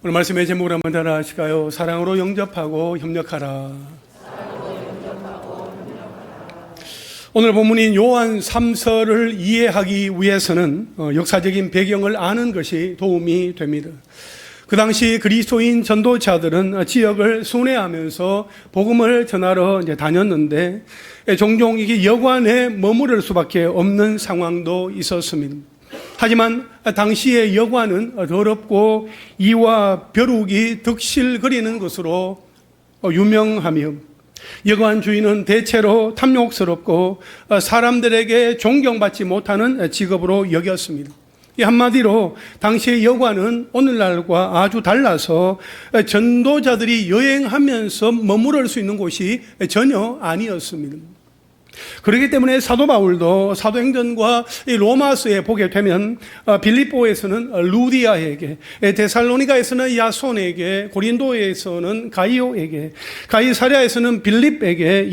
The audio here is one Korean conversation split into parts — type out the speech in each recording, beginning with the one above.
오늘 말씀의 제목을 한번 따라 하실까요? 사랑으로 영접하고 협력하라. 오늘 본문인 요한 3서를 이해하기 위해서는 역사적인 배경을 아는 것이 도움이 됩니다. 그 당시 그리스도인 전도자들은 지역을 순회하면서 복음을 전하러 다녔는데 종종 이게 여관에 머무를 수밖에 없는 상황도 있었습니다. 하지만 당시의 여관은 더럽고 이와 벼룩이 득실거리는 것으로 유명하며 여관 주인은 대체로 탐욕스럽고 사람들에게 존경받지 못하는 직업으로 여겼습니다. 이 한마디로 당시의 여관은 오늘날과 아주 달라서 전도자들이 여행하면서 머무를 수 있는 곳이 전혀 아니었습니다. 그렇기 때문에 사도 바울도 사도행전과 로마서에 보게 되면 빌립보에서는 루디아에게, 데살로니가에서는 야손에게, 고린도에서는 가이오에게, 가이사랴에서는 빌립에게,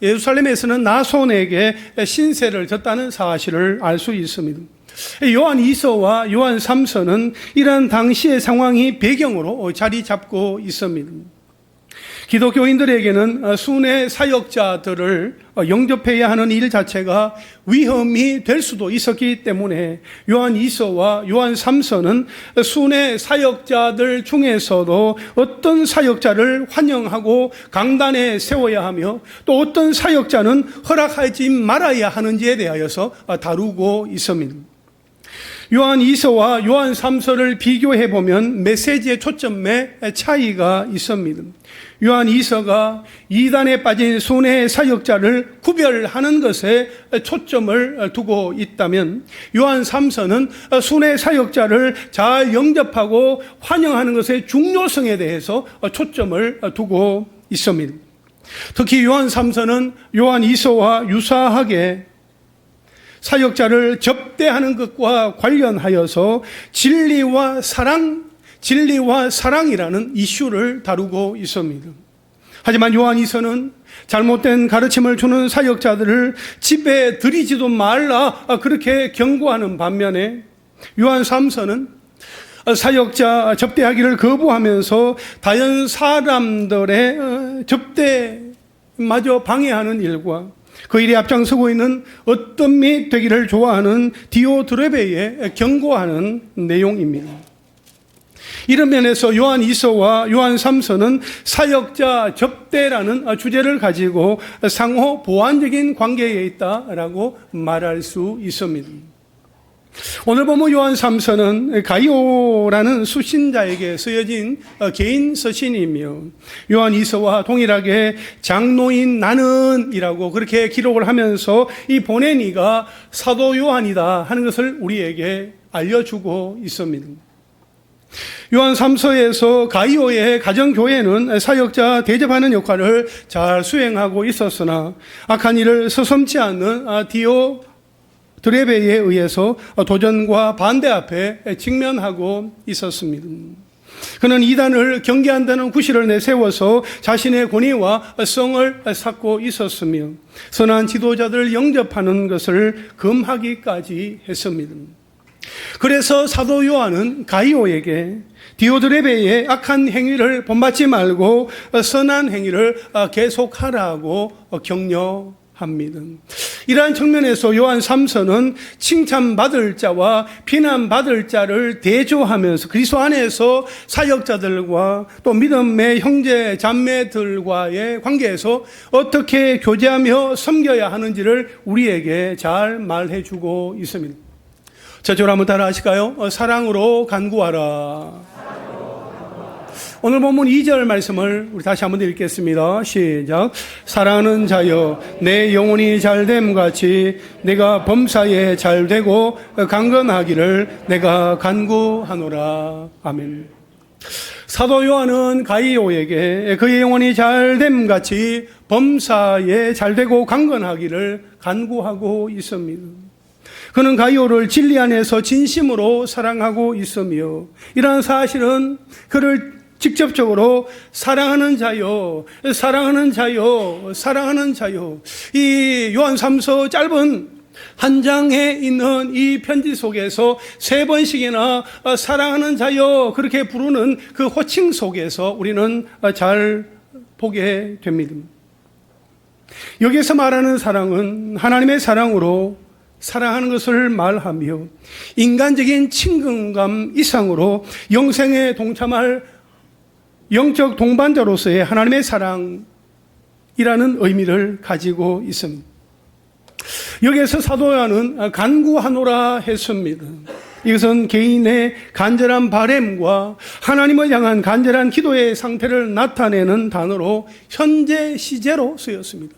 예루살렘에서는 나손에게 신세를 졌다는 사실을 알 수 있습니다. 요한 2서와 요한 3서는 이러한 당시의 상황이 배경으로 자리 잡고 있습니다. 기독교인들에게는 순회 사역자들을 영접해야 하는 일 자체가 위험이 될 수도 있었기 때문에 요한 2서와 요한 3서는 순회 사역자들 중에서도 어떤 사역자를 환영하고 강단에 세워야 하며 또 어떤 사역자는 허락하지 말아야 하는지에 대하여서 다루고 있습니다. 요한 2서와 요한 3서를 비교해 보면 메시지의 초점에 차이가 있습니다. 요한 2서가 이단에 빠진 순회 사역자를 구별하는 것에 초점을 두고 있다면 요한 3서는 순회 사역자를 잘 영접하고 환영하는 것의 중요성에 대해서 초점을 두고 있습니다. 특히 요한 3서는 요한 2서와 유사하게 사역자를 접대하는 것과 관련하여서 진리와 사랑이라는 이슈를 다루고 있습니다. 하지만 요한 2서는 잘못된 가르침을 주는 사역자들을 집에 들이지도 말라 그렇게 경고하는 반면에 요한 3서는 사역자 접대하기를 거부하면서 다른 사람들의 접대마저 방해하는 일과 그 일에 앞장서고 있는 어떤 미 되기를 좋아하는 디오드레베에 경고하는 내용입니다. 이런 면에서 요한 2서와 요한 3서는 사역자 접대라는 주제를 가지고 상호 보완적인 관계에 있다라고 말할 수 있습니다. 오늘 보면 요한 3서는 가이오라는 수신자에게 쓰여진 개인 서신이며 요한 2서와 동일하게 장로인 나는 이라고 그렇게 기록을 하면서 이 보내니가 사도 요한이다 하는 것을 우리에게 알려주고 있습니다. 요한 3서에서 가이오의 가정교회는 사역자 대접하는 역할을 잘 수행하고 있었으나 악한 일을 서슴지 않는 디오드레베에 의해서 도전과 반대 앞에 직면하고 있었습니다. 그는 이단을 경계한다는 구실을 내세워서 자신의 권위와 성을 쌓고 있었으며 선한 지도자들을 영접하는 것을 금하기까지 했습니다. 그래서 사도 요한은 가이오에게 디오드레베의 악한 행위를 본받지 말고 선한 행위를 계속하라고 격려합니다. 이러한 측면에서 요한 3서는 칭찬받을 자와 비난받을 자를 대조하면서 그리스도 안에서 사역자들과 또 믿음의 형제 자매들과의 관계에서 어떻게 교제하며 섬겨야 하는지를 우리에게 잘 말해주고 있습니다. 저쪽으로 한번 따라 하실까요? 사랑으로 간구하라. 오늘 본문 2절 말씀을 우리 다시 한번 읽겠습니다. 시작. 사랑하는 자여 내 영혼이 잘됨 같이 내가 범사에 잘되고 강건하기를 내가 간구하노라. 아멘. 사도 요한은 가이오에게 그의 영혼이 잘됨 같이 범사에 잘되고 강건하기를 간구하고 있습니다. 그는 가이오를 진리 안에서 진심으로 사랑하고 있으며 이러한 사실은 그를 직접적으로 사랑하는 자요, 사랑하는 자요, 사랑하는 자요. 이 요한 3서 짧은 한 장에 있는 이 편지 속에서 3번씩이나 사랑하는 자여 그렇게 부르는 그 호칭 속에서 우리는 잘 보게 됩니다. 여기서 말하는 사랑은 하나님의 사랑으로 사랑하는 것을 말하며 인간적인 친근감 이상으로 영생에 동참할 영적 동반자로서의 하나님의 사랑이라는 의미를 가지고 있습니다. 여기에서 사도 요한은 간구하노라 했습니다. 이것은 개인의 간절한 바램과 하나님을 향한 간절한 기도의 상태를 나타내는 단어로 현재 시제로 쓰였습니다.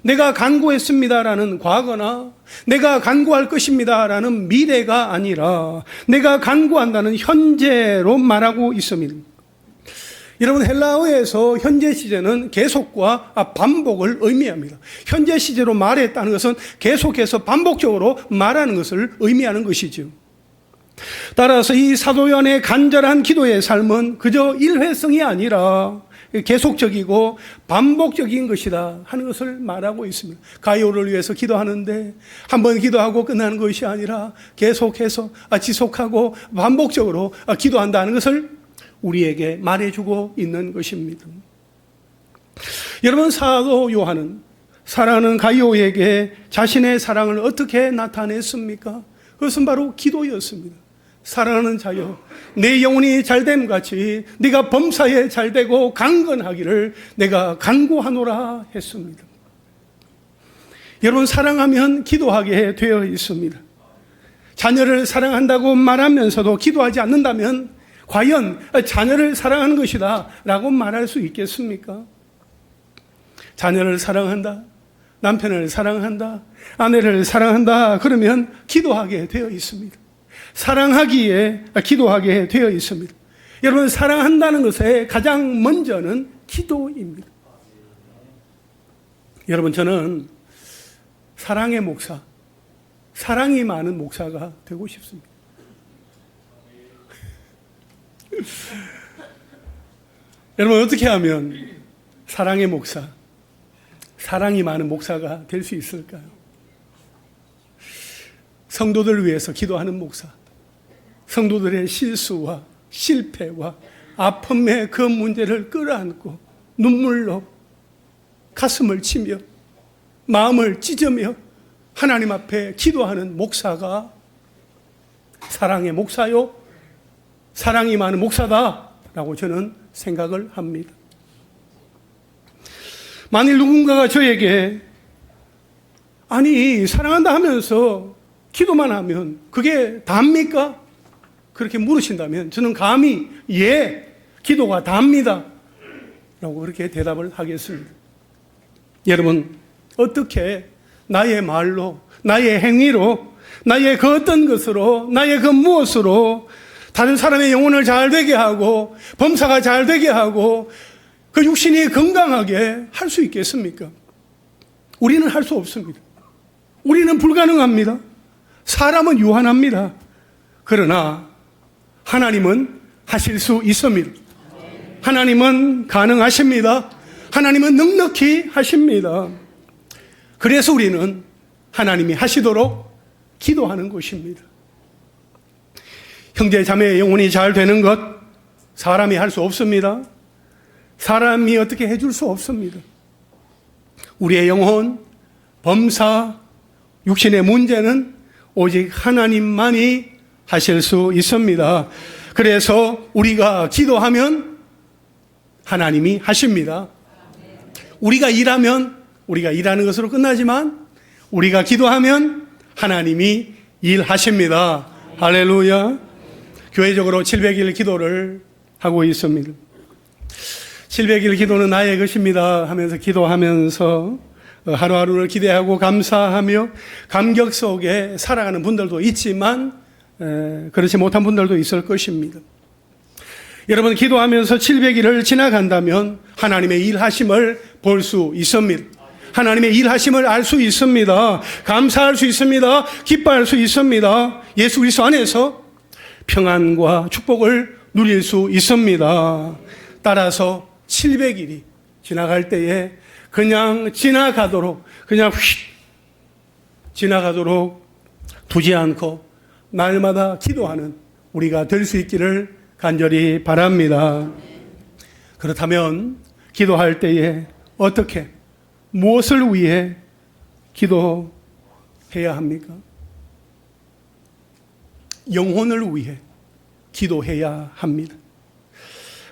내가 간구했습니다라는 과거나 내가 간구할 것입니다라는 미래가 아니라 내가 간구한다는 현재로 말하고 있습니다. 여러분, 헬라어에서 현재 시제는 계속과 반복을 의미합니다. 현재 시제로 말했다는 것은 계속해서 반복적으로 말하는 것을 의미하는 것이죠. 따라서 이 사도 요한의 간절한 기도의 삶은 그저 일회성이 아니라 계속적이고 반복적인 것이다 하는 것을 말하고 있습니다. 가이오를 위해서 기도하는데 한 번 기도하고 끝나는 것이 아니라 계속해서 지속하고 반복적으로 기도한다는 것을 우리에게 말해주고 있는 것입니다. 여러분, 사도 요한은 사랑하는 가이오에게 자신의 사랑을 어떻게 나타냈습니까? 그것은 바로 기도였습니다. 사랑하는 자여, 내 영혼이 잘됨 같이 네가 범사에 잘되고 강건하기를 내가 간구하노라 했습니다. 여러분, 사랑하면 기도하게 되어 있습니다. 자녀를 사랑한다고 말하면서도 기도하지 않는다면 과연 자녀를 사랑하는 것이다 라고 말할 수 있겠습니까? 자녀를 사랑한다, 남편을 사랑한다, 아내를 사랑한다 그러면 기도하게 되어 있습니다. 사랑하기에 기도하게 되어 있습니다. 여러분, 사랑한다는 것에 가장 먼저는 기도입니다. 여러분, 저는 사랑의 목사, 사랑이 많은 목사가 되고 싶습니다. 여러분, 어떻게 하면 사랑의 목사, 사랑이 많은 목사가 될 수 있을까요? 성도들을 위해서 기도하는 목사, 성도들의 실수와 실패와 아픔의 그 문제를 끌어안고 눈물로 가슴을 치며 마음을 찢으며 하나님 앞에 기도하는 목사가 사랑의 목사요, 사랑이 많은 목사다라고 저는 생각을 합니다. 만일 누군가가 저에게 아니 사랑한다 하면서 기도만 하면 그게 답니까? 그렇게 물으신다면 저는 감히 예, 기도가 답니다 라고 그렇게 대답을 하겠습니다. 여러분, 어떻게 나의 말로, 나의 행위로, 나의 그 어떤 것으로, 나의 그 무엇으로 다른 사람의 영혼을 잘 되게 하고 범사가 잘 되게 하고 그 육신이 건강하게 할 수 있겠습니까? 우리는 할 수 없습니다. 우리는 불가능합니다. 사람은 유한합니다. 그러나 하나님은 하실 수 있습니다. 하나님은 가능하십니다. 하나님은 넉넉히 하십니다. 그래서 우리는 하나님이 하시도록 기도하는 것입니다. 형제 자매의 영혼이 잘 되는 것 사람이 할 수 없습니다. 사람이 어떻게 해줄 수 없습니다. 우리의 영혼, 범사, 육신의 문제는 오직 하나님만이 하실 수 있습니다. 그래서 우리가 기도하면 하나님이 하십니다. 우리가 일하면 우리가 일하는 것으로 끝나지만 우리가 기도하면 하나님이 일하십니다. 할렐루야. 교회적으로 700일 기도를 하고 있습니다. 700일 기도는 나의 것입니다 하면서 기도하면서 하루하루를 기대하고 감사하며 감격 속에 살아가는 분들도 있지만 그렇지 못한 분들도 있을 것입니다. 여러분, 기도하면서 700일을 지나간다면 하나님의 일하심을 볼 수 있습니다. 하나님의 일하심을 알 수 있습니다. 감사할 수 있습니다. 기뻐할 수 있습니다. 예수 그리스도 안에서 평안과 축복을 누릴 수 있습니다. 따라서 700일이 지나갈 때에 그냥 지나가도록 그냥 휙 지나가도록 두지 않고 날마다 기도하는 우리가 될 수 있기를 간절히 바랍니다. 그렇다면 기도할 때에 어떻게, 무엇을 위해 기도해야 합니까? 영혼을 위해 기도해야 합니다.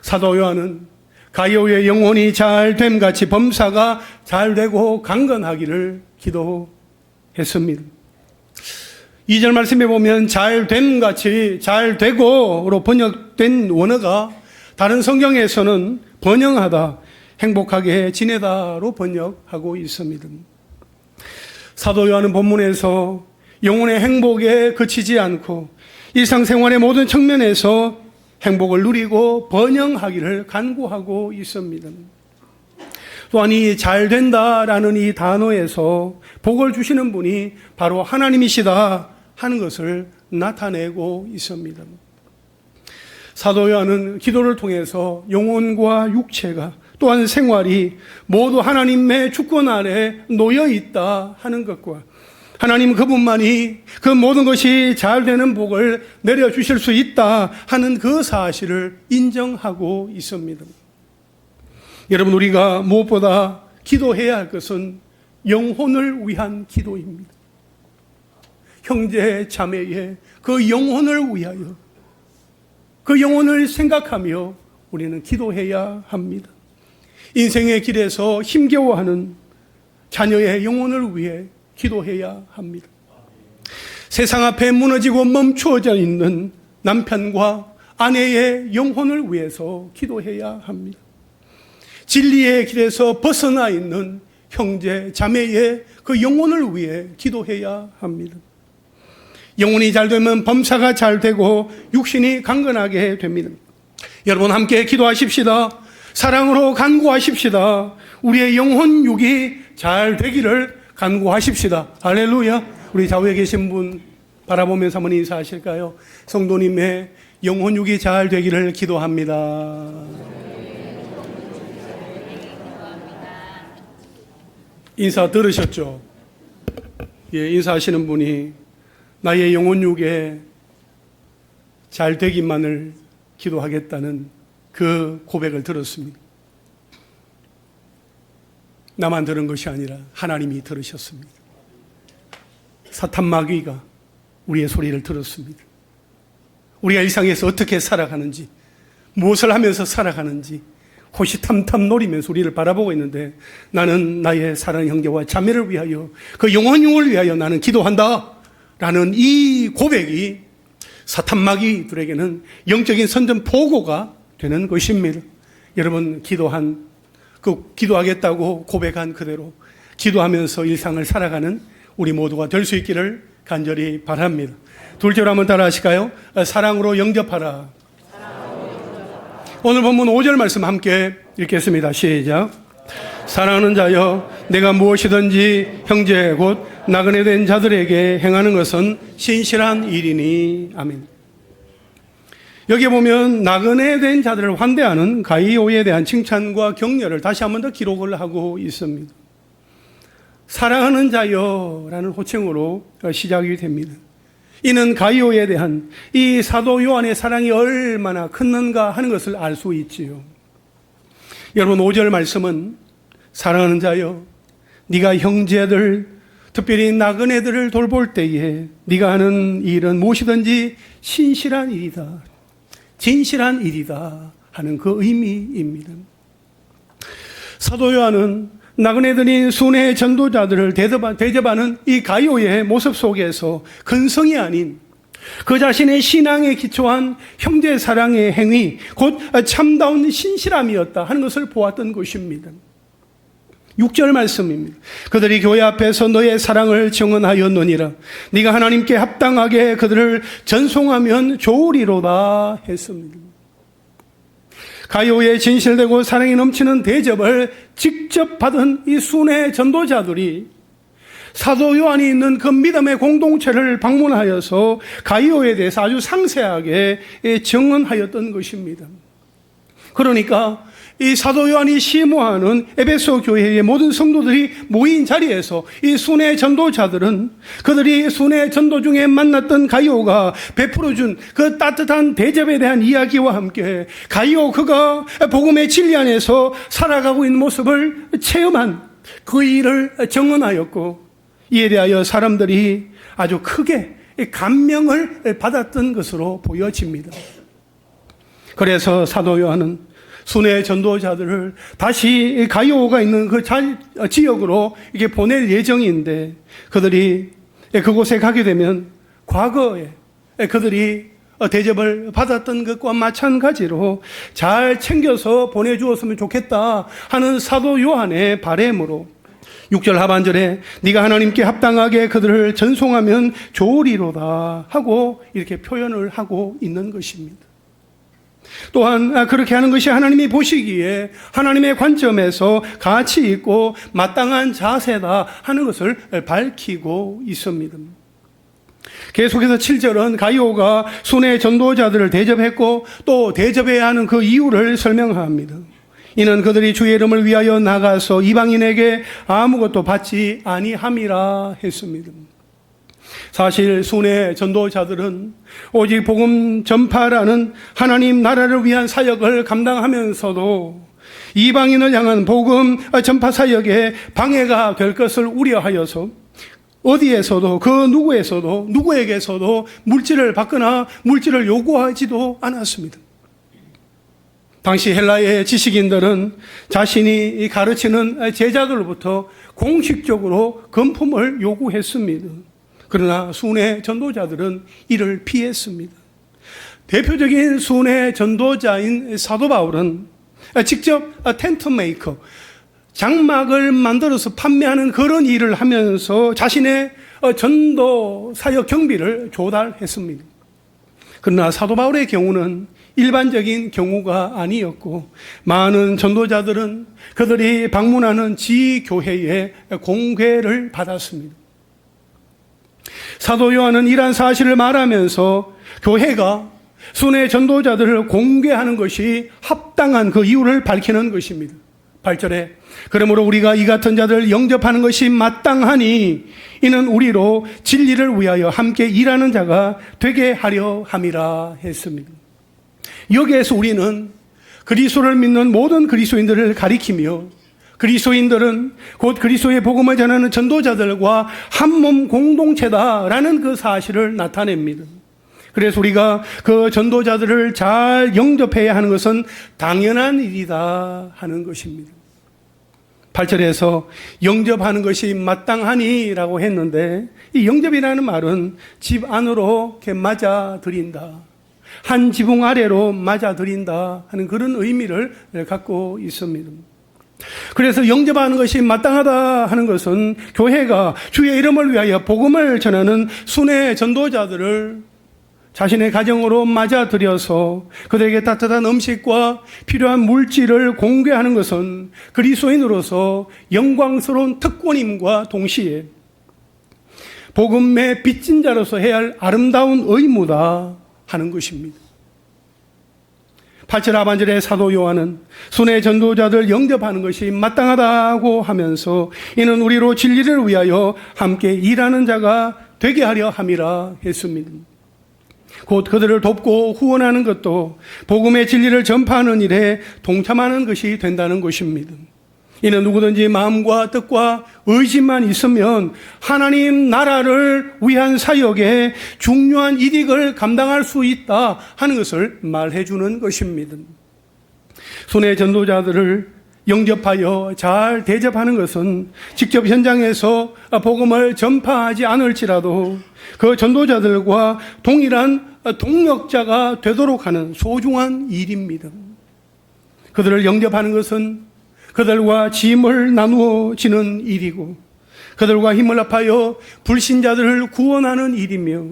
사도 요한은 가이오의 영혼이 잘됨 같이 범사가 잘되고 강건하기를 기도했습니다. 2절 말씀에 보면 잘됨 같이 잘되고로 번역된 원어가 다른 성경에서는 번영하다, 행복하게 지내다로 번역하고 있습니다. 사도 요한은 본문에서 영혼의 행복에 그치지 않고 일상생활의 모든 측면에서 행복을 누리고 번영하기를 간구하고 있습니다. 또한 이 잘된다라는 이 단어에서 복을 주시는 분이 바로 하나님이시다 하는 것을 나타내고 있습니다. 사도 요한은 기도를 통해서 영혼과 육체가 또한 생활이 모두 하나님의 주권 아래 놓여 있다 하는 것과 하나님 그분만이 그 모든 것이 잘 되는 복을 내려주실 수 있다 하는 그 사실을 인정하고 있습니다. 여러분, 우리가 무엇보다 기도해야 할 것은 영혼을 위한 기도입니다. 형제 자매의 그 영혼을 위하여, 그 영혼을 생각하며 우리는 기도해야 합니다. 인생의 길에서 힘겨워하는 자녀의 영혼을 위해 기도해야 합니다. 세상 앞에 무너지고 멈추어져 있는 남편과 아내의 영혼을 위해서 기도해야 합니다. 진리의 길에서 벗어나 있는 형제, 자매의 그 영혼을 위해 기도해야 합니다. 영혼이 잘 되면 범사가 잘 되고 육신이 강건하게 됩니다. 여러분 함께 기도하십시다. 사랑으로 간구하십시다. 우리의 영혼 육이 잘 되기를 간구하십시다. 할렐루야. 우리 좌우에 계신 분 바라보면서 한번 인사하실까요? 성도님의 영혼 육이 잘 되기를 기도합니다. 인사 들으셨죠? 예, 인사하시는 분이 나의 영혼 육에 잘 되기만을 기도하겠다는 그 고백을 들었습니다. 나만 들은 것이 아니라 하나님이 들으셨습니다. 사탄 마귀가 우리의 소리를 들었습니다. 우리가 일상에서 어떻게 살아가는지, 무엇을 하면서 살아가는지 호시탐탐 노리면서 우리를 바라보고 있는데, 나는 나의 사랑하는 형제와 자매를 위하여, 그 영혼을 위하여 나는 기도한다 라는 이 고백이 사탄 마귀들에게는 영적인 선전포고가 되는 것입니다. 여러분, 기도하겠다고 고백한 그대로 기도하면서 일상을 살아가는 우리 모두가 될 수 있기를 간절히 바랍니다. 둘째로 한번 따라 하실까요? 사랑으로 영접하라. 오늘 본문 5절 말씀 함께 읽겠습니다. 시작. 사랑하는 자여, 내가 무엇이든지 형제 곧 나그네 된 자들에게 행하는 것은 신실한 일이니. 아멘. 여기 보면 나그네 된 자들을 환대하는 가이오에 대한 칭찬과 격려를 다시 한 번 더 기록을 하고 있습니다. 사랑하는 자여라는 호칭으로 시작이 됩니다. 이는 가이오에 대한 이 사도 요한의 사랑이 얼마나 컸는가 하는 것을 알 수 있지요. 여러분, 5절 말씀은 사랑하는 자여, 네가 형제들, 특별히 나그네들을 돌볼 때에 네가 하는 일은 무엇이든지 신실한 일이다, 진실한 일이다 하는 그 의미입니다. 사도 요한은 나그네들인 순회 전도자들을 대접하는 이 가이오의 모습 속에서 근성이 아닌 그 자신의 신앙에 기초한 형제 사랑의 행위, 곧 참다운 신실함이었다 하는 것을 보았던 것입니다. 6절 말씀입니다. 그들이 교회 앞에서 너의 사랑을 증언하였느니라. 네가 하나님께 합당하게 그들을 전송하면 좋으리로다 했습니다. 가이오의 진실되고 사랑이 넘치는 대접을 직접 받은 이 순회 전도자들이 사도 요한이 있는 그 믿음의 공동체를 방문하여서 가이오에 대해서 아주 상세하게 증언하였던 것입니다. 그러니까 이 사도 요한이 심호하는 에베소 교회의 모든 성도들이 모인 자리에서 이 순회 전도자들은 그들이 순회 전도 중에 만났던 가이오가 베풀어준 그 따뜻한 대접에 대한 이야기와 함께 가이오 그가 복음의 진리 안에서 살아가고 있는 모습을 체험한 그 일을 증언하였고, 이에 대하여 사람들이 아주 크게 감명을 받았던 것으로 보여집니다. 그래서 사도 요한은 순회 전도자들을 다시 가이오가 있는 그 지역으로 이게 보낼 예정인데, 그들이 그곳에 가게 되면 과거에 그들이 대접을 받았던 것과 마찬가지로 잘 챙겨서 보내주었으면 좋겠다 하는 사도 요한의 바람으로 6절 하반절에 네가 하나님께 합당하게 그들을 전송하면 좋으리로다 하고 이렇게 표현을 하고 있는 것입니다. 또한 그렇게 하는 것이 하나님이 보시기에 하나님의 관점에서 가치 있고 마땅한 자세다 하는 것을 밝히고 있습니다. 계속해서 7절은 가이오가 순회 전도자들을 대접했고 또 대접해야 하는 그 이유를 설명합니다. 이는 그들이 주의 이름을 위하여 나가서 이방인에게 아무것도 받지 아니함이라 했습니다. 사실 순회 전도자들은 오직 복음 전파라는 하나님 나라를 위한 사역을 감당하면서도 이방인을 향한 복음 전파 사역에 방해가 될 것을 우려하여서 어디에서도 그 누구에게서도 물질을 받거나 물질을 요구하지도 않았습니다. 당시 헬라의 지식인들은 자신이 가르치는 제자들로부터 공식적으로 금품을 요구했습니다. 그러나 순회 전도자들은 이를 피했습니다. 대표적인 순회 전도자인 사도 바울은 직접 텐트 메이커, 장막을 만들어서 판매하는 그런 일을 하면서 자신의 전도 사역 경비를 조달했습니다. 그러나 사도 바울의 경우는 일반적인 경우가 아니었고, 많은 전도자들은 그들이 방문하는 지교회에 공개를 받았습니다. 사도 요한은 이러한 사실을 말하면서 교회가 순회 전도자들을 공개하는 것이 합당한 그 이유를 밝히는 것입니다. 8절에 그러므로 우리가 이 같은 자들을 영접하는 것이 마땅하니 이는 우리로 진리를 위하여 함께 일하는 자가 되게 하려 함이라 했습니다. 여기에서 우리는 그리스도를 믿는 모든 그리스도인들을 가리키며, 그리스도인들은 곧 그리스도의 복음을 전하는 전도자들과 한몸 공동체다라는 그 사실을 나타냅니다. 그래서 우리가 그 전도자들을 잘 영접해야 하는 것은 당연한 일이다 하는 것입니다. 8절에서 영접하는 것이 마땅하니라고 했는데, 이 영접이라는 말은 집 안으로 이렇게 맞아들인다, 한 지붕 아래로 맞아들인다 하는 그런 의미를 갖고 있습니다. 그래서 영접하는 것이 마땅하다 하는 것은 교회가 주의 이름을 위하여 복음을 전하는 순회 전도자들을 자신의 가정으로 맞아들여서 그들에게 따뜻한 음식과 필요한 물질을 공개하는 것은 그리스도인으로서 영광스러운 특권임과 동시에 복음의 빚진 자로서 해야 할 아름다운 의무다 하는 것입니다. 8절 하반절에 사도 요한은 순회 전도자들 영접하는 것이 마땅하다고 하면서 이는 우리로 진리를 위하여 함께 일하는 자가 되게 하려 함이라 했습니다. 곧 그들을 돕고 후원하는 것도 복음의 진리를 전파하는 일에 동참하는 것이 된다는 것입니다. 이는 누구든지 마음과 뜻과 의지만 있으면 하나님 나라를 위한 사역에 중요한 이익을 감당할 수 있다 하는 것을 말해주는 것입니다. 순회 전도자들을 영접하여 잘 대접하는 것은 직접 현장에서 복음을 전파하지 않을지라도 그 전도자들과 동일한 동역자가 되도록 하는 소중한 일입니다. 그들을 영접하는 것은 그들과 짐을 나누어 지는 일이고, 그들과 힘을 합하여 불신자들을 구원하는 일이며,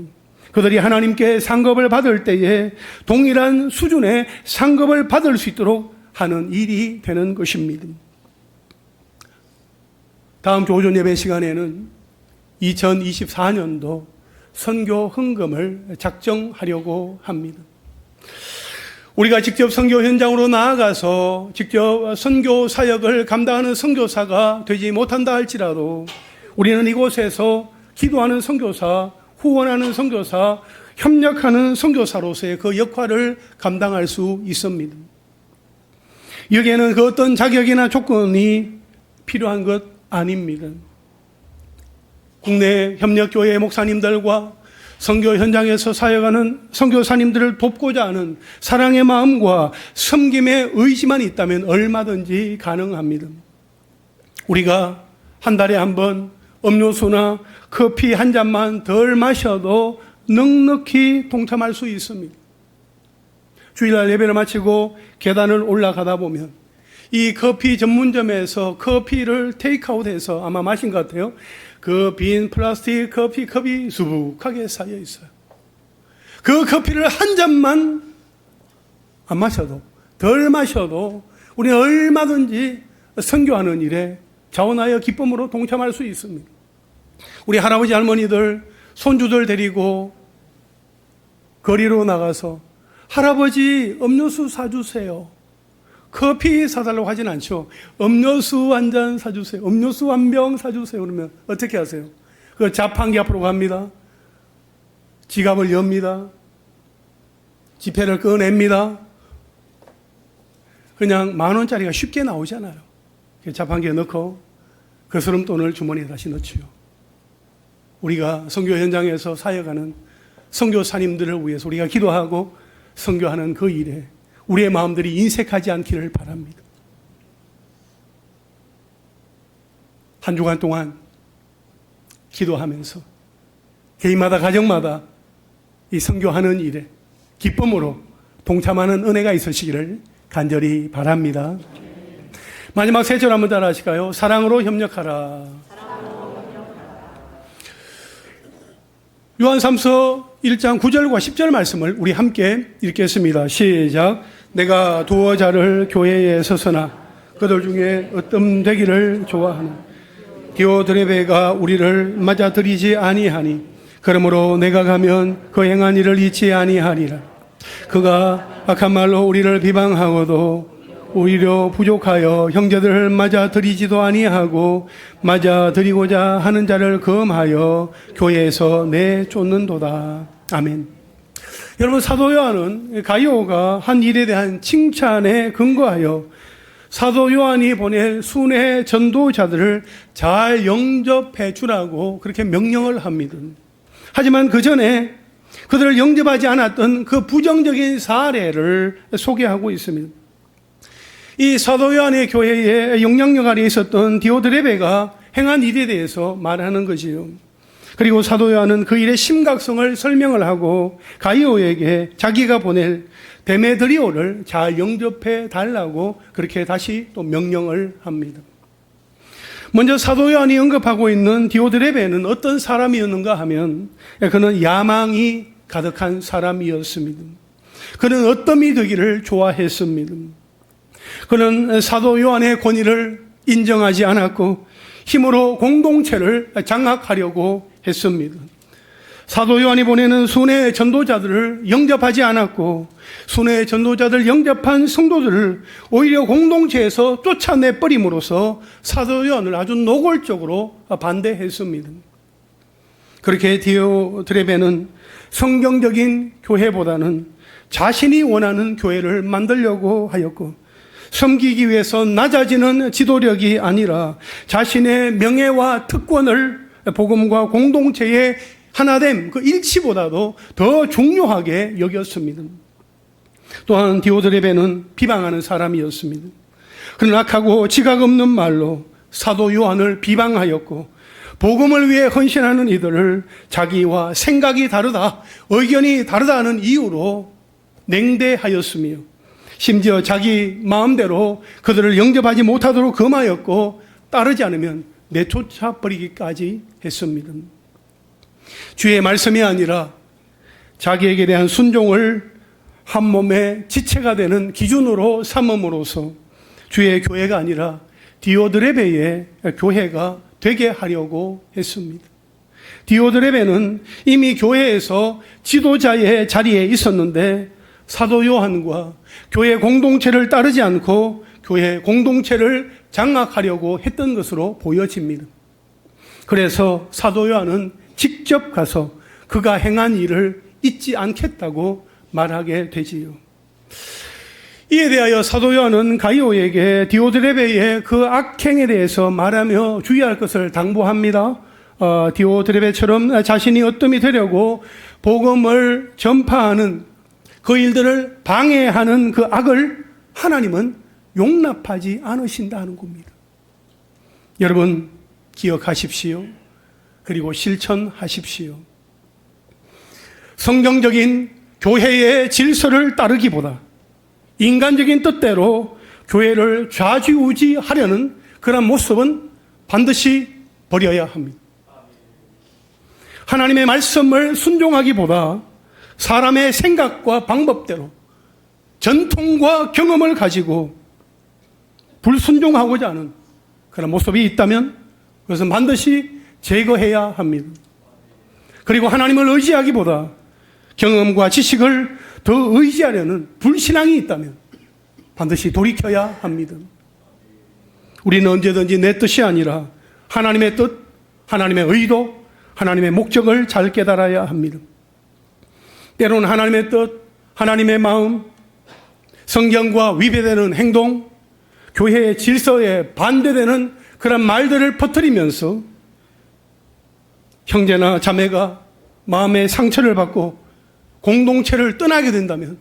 그들이 하나님께 상급을 받을 때에 동일한 수준의 상급을 받을 수 있도록 하는 일이 되는 것입니다. 다음 주 오전 예배 시간에는 2024년도 선교 헌금을 작정하려고 합니다. 우리가 직접 선교 현장으로 나아가서 직접 선교 사역을 감당하는 선교사가 되지 못한다 할지라도 우리는 이곳에서 기도하는 선교사, 후원하는 선교사, 협력하는 선교사로서의 그 역할을 감당할 수 있습니다. 여기에는 그 어떤 자격이나 조건이 필요한 것 아닙니다. 국내 협력교회 목사님들과 선교 현장에서 사역하는 선교사님들을 돕고자 하는 사랑의 마음과 섬김의 의지만 있다면 얼마든지 가능합니다. 우리가 한 달에 한 번 음료수나 커피 한 잔만 덜 마셔도 넉넉히 동참할 수 있습니다. 주일날 예배를 마치고 계단을 올라가다 보면 이 커피 전문점에서 커피를 테이크아웃해서 아마 마신 것 같아요. 그 빈 플라스틱 커피 컵이 수북하게 쌓여 있어요. 그 커피를 한 잔만 안 마셔도, 덜 마셔도 우리는 얼마든지 선교하는 일에 자원하여 기쁨으로 동참할 수 있습니다. 우리 할아버지 할머니들, 손주들 데리고 거리로 나가서 할아버지 음료수 사주세요. 커피 사달라고 하진 않죠. 음료수 한 잔 사주세요. 음료수 한 병 사주세요. 그러면 어떻게 하세요? 그 자판기 앞으로 갑니다. 지갑을 엽니다. 지폐를 꺼냅니다. 그냥 10,000원짜리가 쉽게 나오잖아요. 자판기에 넣고 그 스름돈을 주머니에 다시 넣지요. 우리가 선교 현장에서 사역하는 선교사님들을 위해서 우리가 기도하고 선교하는 그 일에 우리의 마음들이 인색하지 않기를 바랍니다. 한 주간 동안 기도하면서 개인마다 가정마다 이 선교하는 일에 기쁨으로 동참하는 은혜가 있으시기를 간절히 바랍니다. 마지막 세 절 한번 따라 하실까요? 사랑으로 협력하라. 요한3서 1장 9절과 10절 말씀을 우리 함께 읽겠습니다. 시작. 내가 두어 자를 교회에 서서나 그들 중에 어떤 되기를 좋아하는 디오드레베가 우리를 맞아들이지 아니하니 그러므로 내가 가면 그 행한 일을 잊지 아니하리라. 그가 악한 말로 우리를 비방하고도 오히려 부족하여 형제들을 맞아들이지도 아니하고 맞아들이고자 하는 자를 금하여 교회에서 내쫓는도다. 아멘. 여러분, 사도 요한은 가이오가 한 일에 대한 칭찬에 근거하여 사도 요한이 보낼 순회 전도자들을 잘 영접해 주라고 그렇게 명령을 합니다. 하지만 그 전에 그들을 영접하지 않았던 그 부정적인 사례를 소개하고 있습니다. 이 사도 요한의 교회에 영향력 아래 있었던 디오드레베가 행한 일에 대해서 말하는 것이요. 그리고 사도 요한은 그 일의 심각성을 설명을 하고 가이오에게 자기가 보낼 데메드리오를 잘 영접해 달라고 그렇게 다시 또 명령을 합니다. 먼저 사도 요한이 언급하고 있는 디오드레베는 어떤 사람이었는가 하면 그는 야망이 가득한 사람이었습니다. 그는 어떠미 되기를 좋아했습니다. 그는 사도 요한의 권위를 인정하지 않았고 힘으로 공동체를 장악하려고 했습니다. 사도 요한이 보내는 순회 전도자들을 영접하지 않았고 순회 전도자들 영접한 성도들을 오히려 공동체에서 쫓아내버림으로써 사도 요한을 아주 노골적으로 반대했습니다. 그렇게 디오드레베는 성경적인 교회보다는 자신이 원하는 교회를 만들려고 하였고 섬기기 위해서 낮아지는 지도력이 아니라 자신의 명예와 특권을 복음과 공동체의 하나됨, 그 일치보다도 더 중요하게 여겼습니다. 또한 디오드레베는 비방하는 사람이었습니다. 그는 악하고 지각 없는 말로 사도 요한을 비방하였고 복음을 위해 헌신하는 이들을 자기와 생각이 다르다, 의견이 다르다는 이유로 냉대하였으며 심지어 자기 마음대로 그들을 영접하지 못하도록 금하였고 따르지 않으면 내쫓아 버리기까지 했습니다. 주의 말씀이 아니라 자기에게 대한 순종을 한 몸의 지체가 되는 기준으로 삼음으로써 주의 교회가 아니라 디오드레베의 교회가 되게 하려고 했습니다. 디오드레베는 이미 교회에서 지도자의 자리에 있었는데 사도 요한과 교회 공동체를 따르지 않고 교회 공동체를 장악하려고 했던 것으로 보여집니다. 그래서 사도 요한은 직접 가서 그가 행한 일을 잊지 않겠다고 말하게 되지요. 이에 대하여 사도 요한은 가이오에게 디오드레베의 그 악행에 대해서 말하며 주의할 것을 당부합니다. 디오드레베처럼 자신이 어뜸이 되려고 복음을 전파하는 그 일들을 방해하는 그 악을 하나님은 용납하지 않으신다는 겁니다. 여러분 기억하십시오. 그리고 실천하십시오. 성경적인 교회의 질서를 따르기보다 인간적인 뜻대로 교회를 좌지우지하려는 그런 모습은 반드시 버려야 합니다. 하나님의 말씀을 순종하기보다 사람의 생각과 방법대로 전통과 경험을 가지고 불순종하고자 하는 그런 모습이 있다면 그것은 반드시 제거해야 합니다. 그리고 하나님을 의지하기보다 경험과 지식을 더 의지하려는 불신앙이 있다면 반드시 돌이켜야 합니다. 우리는 언제든지 내 뜻이 아니라 하나님의 뜻, 하나님의 의도, 하나님의 목적을 잘 깨달아야 합니다. 때로는 하나님의 뜻, 하나님의 마음, 성경과 위배되는 행동, 교회의 질서에 반대되는 그런 말들을 퍼뜨리면서 형제나 자매가 마음의 상처를 받고 공동체를 떠나게 된다면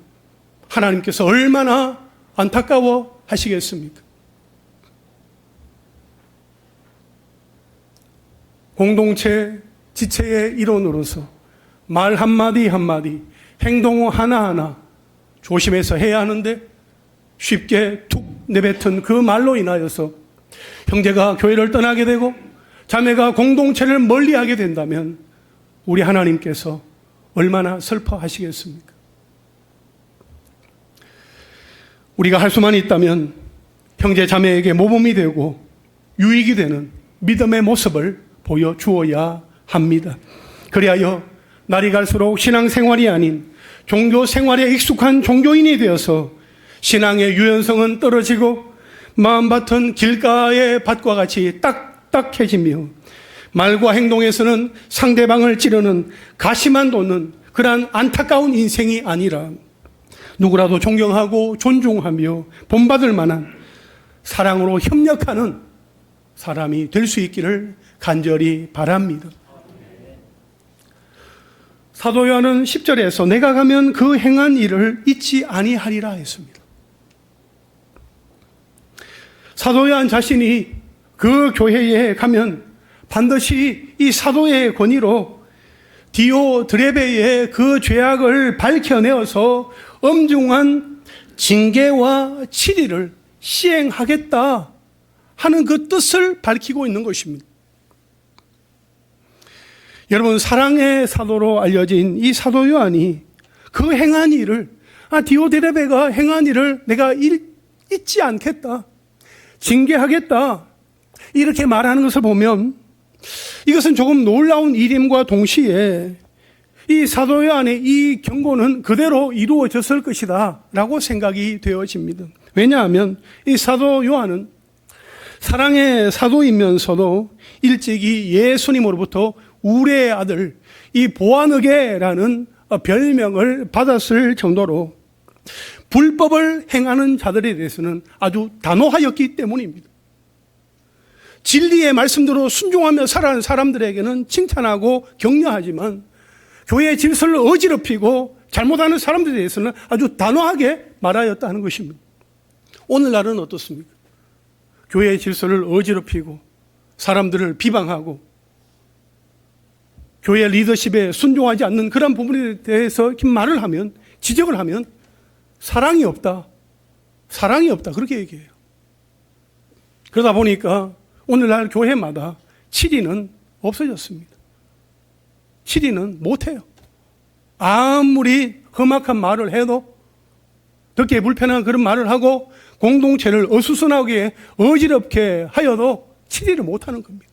하나님께서 얼마나 안타까워 하시겠습니까? 공동체 지체의 일원으로서 말 한마디 한마디, 행동 하나하나 조심해서 해야 하는데 쉽게 툭 내뱉은 그 말로 인하여서 형제가 교회를 떠나게 되고 자매가 공동체를 멀리하게 된다면 우리 하나님께서 얼마나 슬퍼하시겠습니까? 우리가 할 수만 있다면 형제 자매에게 모범이 되고 유익이 되는 믿음의 모습을 보여주어야 합니다. 그리하여 날이 갈수록 신앙생활이 아닌 종교생활에 익숙한 종교인이 되어서 신앙의 유연성은 떨어지고 마음밭은 길가의 밭과 같이 딱딱해지며 말과 행동에서는 상대방을 찌르는 가시만 돋는 그러한 안타까운 인생이 아니라 누구라도 존경하고 존중하며 본받을 만한 사랑으로 협력하는 사람이 될 수 있기를 간절히 바랍니다. 사도 요한은 10절에서 내가 가면 그 행한 일을 잊지 아니하리라 했습니다. 사도 요한 자신이 그 교회에 가면 반드시 이 사도의 권위로 디오드레베의 그 죄악을 밝혀내어서 엄중한 징계와 치리를 시행하겠다 하는 그 뜻을 밝히고 있는 것입니다. 여러분, 사랑의 사도로 알려진 이 사도 요한이 그 행한 일을, 디오드레베가 행한 일을 내가 잊지 않겠다, 징계하겠다, 이렇게 말하는 것을 보면 이것은 조금 놀라운 일임과 동시에 이 사도 요한의 이 경고는 그대로 이루어졌을 것이다 라고 생각이 되어집니다. 왜냐하면 이 사도 요한은 사랑의 사도이면서도 일찍이 예수님으로부터 우레의 아들, 이 보아느게라는 별명을 받았을 정도로 불법을 행하는 자들에 대해서는 아주 단호하였기 때문입니다. 진리의 말씀대로 순종하며 살아가는 사람들에게는 칭찬하고 격려하지만 교회의 질서를 어지럽히고 잘못하는 사람들에 대해서는 아주 단호하게 말하였다는 것입니다. 오늘날은 어떻습니까? 교회의 질서를 어지럽히고 사람들을 비방하고 교회 리더십에 순종하지 않는 그런 부분에 대해서 이렇게 말을 하면, 지적을 하면 사랑이 없다, 그렇게 얘기해요. 그러다 보니까 오늘날 교회마다 치리는 없어졌습니다. 치리는 못해요. 아무리 험악한 말을 해도, 듣기에 불편한 그런 말을 하고 공동체를 어수선하게 어지럽게 하여도 치리를 못하는 겁니다.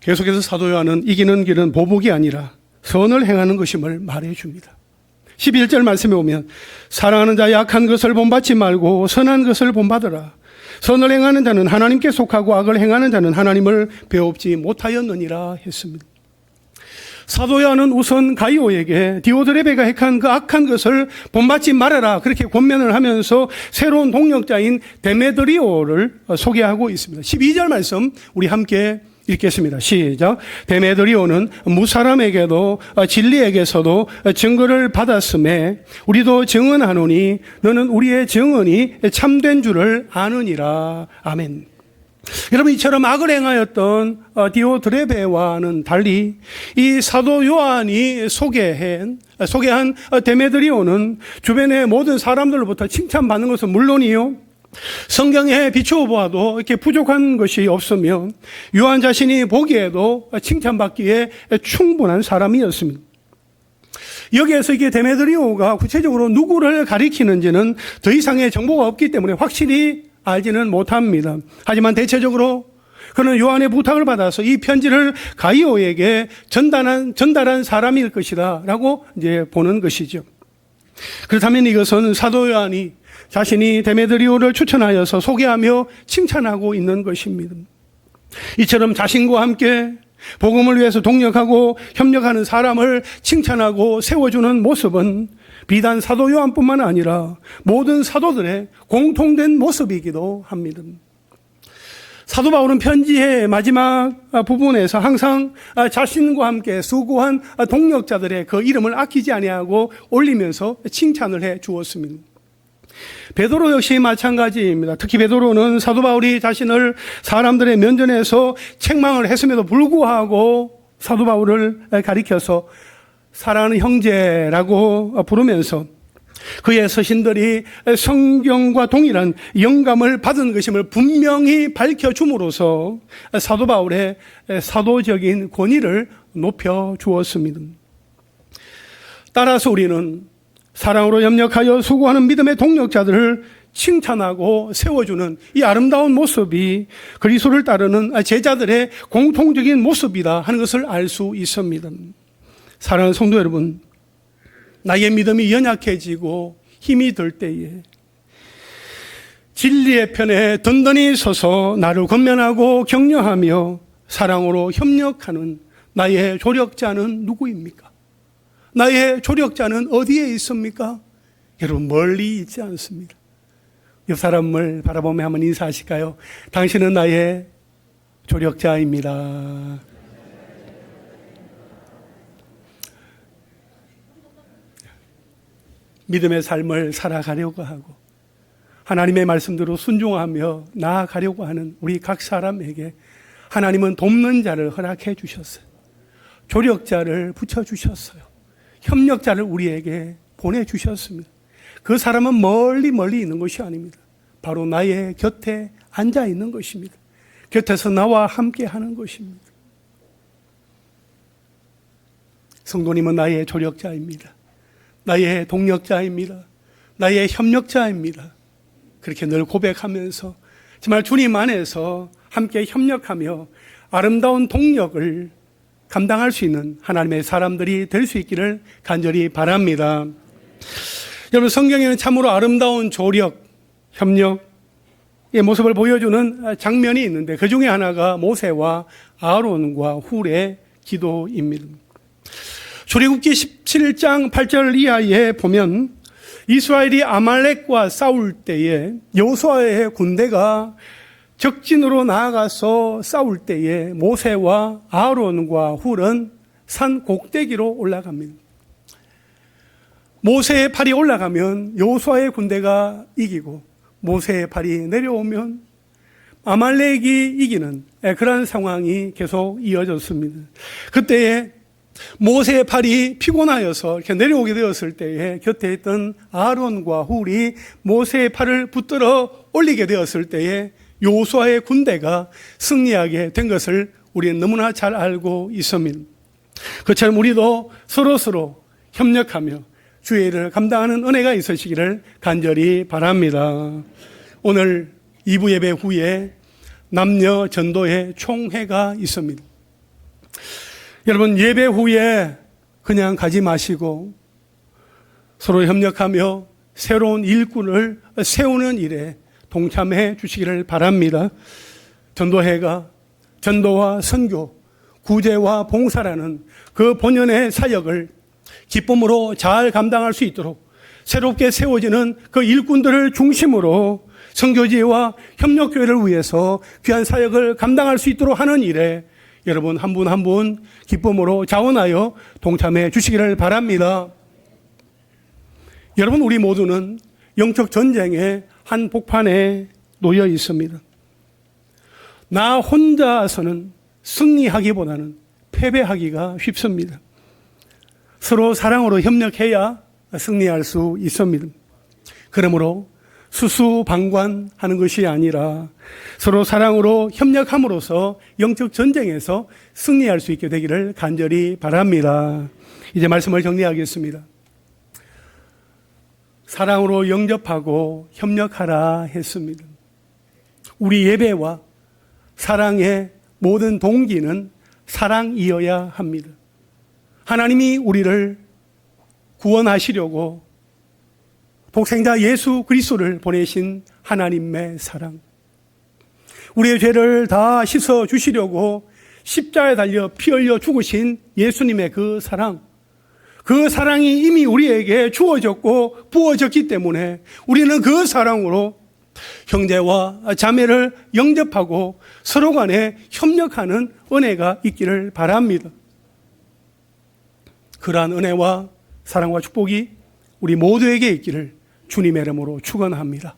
계속해서 사도 요한은 이기는 길은 보복이 아니라 선을 행하는 것임을 말해줍니다. 11절 말씀에 보면 사랑하는 자 약한 것을 본받지 말고 선한 것을 본받으라. 선을 행하는 자는 하나님께 속하고 악을 행하는 자는 하나님을 배웁지 못하였느니라 했습니다. 사도 요한은 우선 가이오에게 디오드레베가 행한 그 악한 것을 본받지 말아라 그렇게 권면을 하면서 새로운 동역자인 데메드리오를 소개하고 있습니다. 12절 말씀 우리 함께 읽겠습니다. 시작. 데메드리오는 무사람에게도 진리에게서도 증거를 받았음에 우리도 증언하노니 너는 우리의 증언이 참된 줄을 아느니라. 아멘. 여러분, 이처럼 악을 행하였던 디오드레베와는 달리 이 사도 요한이 소개한 데메드리오는 주변의 모든 사람들로부터 칭찬받는 것은 물론이요, 성경에 비추어 보아도 이렇게 부족한 것이 없으며 요한 자신이 보기에도 칭찬받기에 충분한 사람이었습니다. 여기에서 이게 데메드리오가 구체적으로 누구를 가리키는지는 더 이상의 정보가 없기 때문에 확실히 알지는 못합니다. 하지만 대체적으로 그는 요한의 부탁을 받아서 이 편지를 가이오에게 전달한 사람일 것이다 라고 이제 보는 것이죠. 그렇다면 이것은 사도 요한이 자신이 데메드리오를 추천하여서 소개하며 칭찬하고 있는 것입니다. 이처럼 자신과 함께 복음을 위해서 동력하고 협력하는 사람을 칭찬하고 세워주는 모습은 비단 사도 요한뿐만 아니라 모든 사도들의 공통된 모습이기도 합니다. 사도 바울은 편지의 마지막 부분에서 항상 자신과 함께 수고한 동력자들의 그 이름을 아끼지 아니하고 올리면서 칭찬을 해 주었습니다. 베드로 역시 마찬가지입니다. 특히 베드로는 사도 바울이 자신을 사람들의 면전에서 책망을 했음에도 불구하고 사도 바울을 가리켜서 사랑하는 형제라고 부르면서 그의 서신들이 성경과 동일한 영감을 받은 것임을 분명히 밝혀줌으로써 사도 바울의 사도적인 권위를 높여주었습니다. 따라서 우리는 사랑으로 협력하여 수고하는 믿음의 동력자들을 칭찬하고 세워주는 이 아름다운 모습이 그리스도를 따르는 제자들의 공통적인 모습이다 하는 것을 알 수 있습니다. 사랑하는 성도 여러분, 나의 믿음이 연약해지고 힘이 들 때에 진리의 편에 든든히 서서 나를 권면하고 격려하며 사랑으로 협력하는 나의 조력자는 누구입니까? 나의 조력자는 어디에 있습니까? 여러분, 멀리 있지 않습니다. 옆 사람을 바라보며 한번 인사하실까요? 당신은 나의 조력자입니다. 믿음의 삶을 살아가려고 하고 하나님의 말씀대로 순종하며 나아가려고 하는 우리 각 사람에게 하나님은 돕는 자를 허락해 주셨어요. 조력자를 붙여주셨어요. 협력자를 우리에게 보내주셨습니다. 그 사람은 멀리 있는 것이 아닙니다. 바로 나의 곁에 앉아 있는 것입니다. 곁에서 나와 함께 하는 것입니다. 성도님은 나의 조력자입니다. 나의 동력자입니다. 나의 협력자입니다. 그렇게 늘 고백하면서 정말 주님 안에서 함께 협력하며 아름다운 동력을 감당할 수 있는 하나님의 사람들이 될 수 있기를 간절히 바랍니다. 여러분, 성경에는 참으로 아름다운 조력, 협력의 모습을 보여주는 장면이 있는데 그 중에 하나가 모세와 아론과 훌의 기도입니다. 출애굽기 17장 8절 이하에 보면 이스라엘이 아말렉과 싸울 때에 여호수아의 군대가 적진으로 나아가서 싸울 때에 모세와 아론과 훌은 산 꼭대기로 올라갑니다. 모세의 팔이 올라가면 여호수아의 군대가 이기고 모세의 팔이 내려오면 아말렉이 이기는 그런 상황이 계속 이어졌습니다. 그때에 모세의 팔이 피곤하여서 이렇게 내려오게 되었을 때에 곁에 있던 아론과 훌이 모세의 팔을 붙들어 올리게 되었을 때에 여호수아의 군대가 승리하게 된 것을 우리는 너무나 잘 알고 있습니다. 그처럼 우리도 서로 협력하며 주의 일을 감당하는 은혜가 있으시기를 간절히 바랍니다. 오늘 2부 예배 후에 남녀 전도회 총회가 있습니다. 여러분, 예배 후에 그냥 가지 마시고 서로 협력하며 새로운 일꾼을 세우는 일에 동참해 주시기를 바랍니다. 전도회가 전도와 선교, 구제와 봉사라는 그 본연의 사역을 기쁨으로 잘 감당할 수 있도록 새롭게 세워지는 그 일꾼들을 중심으로 선교지와 협력교회를 위해서 귀한 사역을 감당할 수 있도록 하는 일에 여러분 한 분 한 분 기쁨으로 자원하여 동참해 주시기를 바랍니다. 여러분, 우리 모두는 영적 전쟁의 한 복판에 놓여 있습니다. 나 혼자서는 승리하기보다는 패배하기가 쉽습니다. 서로 사랑으로 협력해야 승리할 수 있습니다. 그러므로 수수방관하는 것이 아니라 서로 사랑으로 협력함으로써 영적 전쟁에서 승리할 수 있게 되기를 간절히 바랍니다. 이제 말씀을 정리하겠습니다. 사랑으로 영접하고 협력하라 했습니다. 우리 예배와 사랑의 모든 동기는 사랑이어야 합니다. 하나님이 우리를 구원하시려고 독생자 예수 그리스도를 보내신 하나님의 사랑, 우리의 죄를 다 씻어 주시려고 십자가에 달려 피 흘려 죽으신 예수님의 그 사랑, 그 사랑이 이미 우리에게 주어졌고 부어졌기 때문에 우리는 그 사랑으로 형제와 자매를 영접하고 서로 간에 협력하는 은혜가 있기를 바랍니다. 그러한 은혜와 사랑과 축복이 우리 모두에게 있기를 주님의 이름으로 축원합니다.